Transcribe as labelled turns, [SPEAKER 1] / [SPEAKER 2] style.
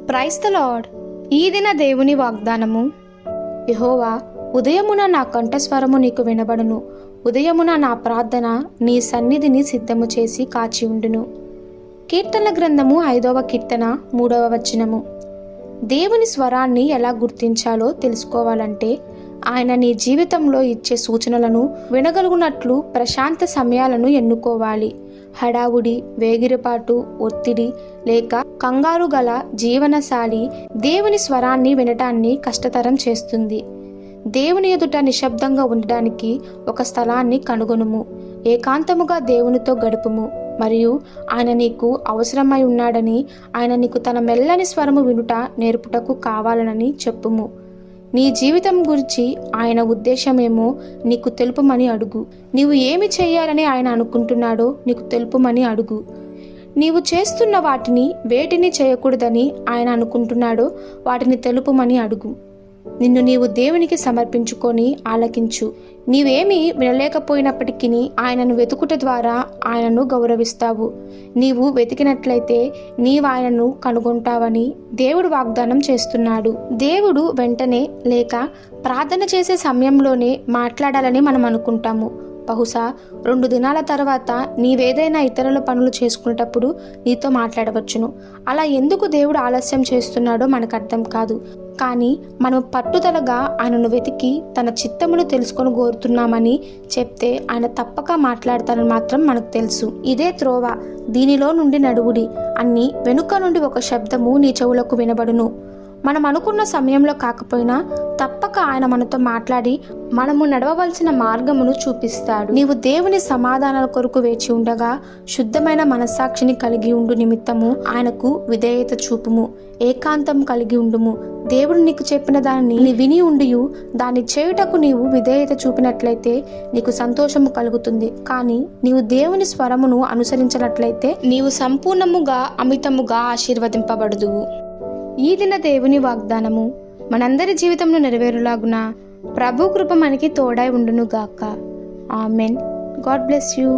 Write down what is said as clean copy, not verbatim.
[SPEAKER 1] Praise the lord. ఈ దిన దేవుని వాగ్దానము. యెహోవా, ఉదయమున నా కంఠస్వరము నీకు వినబడును, ఉదయమున నా ప్రార్థన నీ సన్నిధిని సిద్ధము చేసి కాచి ఉండును. కీర్తనల గ్రంథము 5వ కీర్తన 3వ వచనము. దేవుని స్వరాన్ని ఎలా గుర్తించాలో తెలుసుకోవాలంటే ఆయన నీ జీవితంలో ఇచ్చే సూచనలను వినగలుగునట్లు ప్రశాంత సమయాలను ఎన్నుకోవాలి. హడావుడి, వేగిరపాటు, ఒత్తిడి లేక కంగారు గల జీవనశైలి దేవుని స్వరాన్ని వినటాన్ని కష్టతరం చేస్తుంది. దేవుని ఎదుట నిశ్శబ్దంగా ఉండడానికి ఒక స్థలాన్ని కనుగొనుము. ఏకాంతముగా దేవునితో గడుపుము మరియు ఆయన నీకు అవసరమై ఉన్నాడని, ఆయన నీకు తన మెల్లని స్వరము వినుట నేర్పుటకు కావాలనని చెప్పుము. నీ జీవితం గురించి ఆయన ఉద్దేశమేమో నీకు తెలుపుమని అడుగు. నీవు ఏమి చేయాలని ఆయన అనుకుంటున్నాడో నీకు తెలుపుమని అడుగు. నీవు చేస్తున్న వాటిని వేటిని చేయకూడదని ఆయన అనుకుంటున్నాడో వాటిని తెలుపుమని అడుగు. నిన్ను నీవు దేవునికి సమర్పించుకొని ఆలకించు. నీవేమీ వినలేకపోయినప్పటికీ ఆయనను వెతుకుట ద్వారా ఆయనను గౌరవిస్తావు. నీవు వెతికినట్లయితే నీవు ఆయనను కనుగొంటావని దేవుడు వాగ్దానం చేస్తున్నాడు. దేవుడు వెంటనే లేక ప్రార్థన చేసే సమయంలోనే మాట్లాడాలని మనం అనుకుంటాము. బహుశా 2 దినాల తర్వాత నీవేదైనా ఇతరుల పనులు చేసుకునేటప్పుడు నీతో మాట్లాడవచ్చును. అలా ఎందుకు దేవుడు ఆలస్యం చేస్తున్నాడో మనకు అర్థం కాదు. కానీ మనం పట్టుదలగా ఆయనను వెతికి తన చిత్తమును తెలుసుకొని కోరుతున్నామని చెప్తే ఆయన తప్పక మాట్లాడతారని మాత్రం మనకు తెలుసు. ఇదే త్రోవ, దీనిలో నుండి నడువుడి అన్ని వెనుక నుండి ఒక శబ్దము నీ చెవులకు వినబడును. మనం అనుకున్న సమయంలో కాకపోయినా తప్పక ఆయన మనతో మాట్లాడి మనము నడవవలసిన మార్గమును చూపిస్తాడు. నీవు దేవుని సమాధానాల కొరకు వేచి ఉండగా శుద్ధమైన మనస్సాక్షిని కలిగి ఉండు నిమిత్తము ఆయనకు విధేయత చూపుము. ఏకాంతం కలిగి ఉండుము. దేవుడు నీకు చెప్పిన దాన్ని విని ఉండియు దాన్ని చేయుటకు నీవు విధేయత చూపినట్లయితే నీకు సంతోషము కలుగుతుంది. కానీ నీవు దేవుని స్వరమును అనుసరించినట్లయితే నీవు సంపూర్ణముగా అమితముగా ఆశీర్వదింపబడుదువు. ఈ దిన దేవుని వాగ్దానము మనందరి జీవితంలో నెరవేరులాగున ప్రభు కృప మనకి తోడై ఉండును గాక. ఆమెన్. God bless you.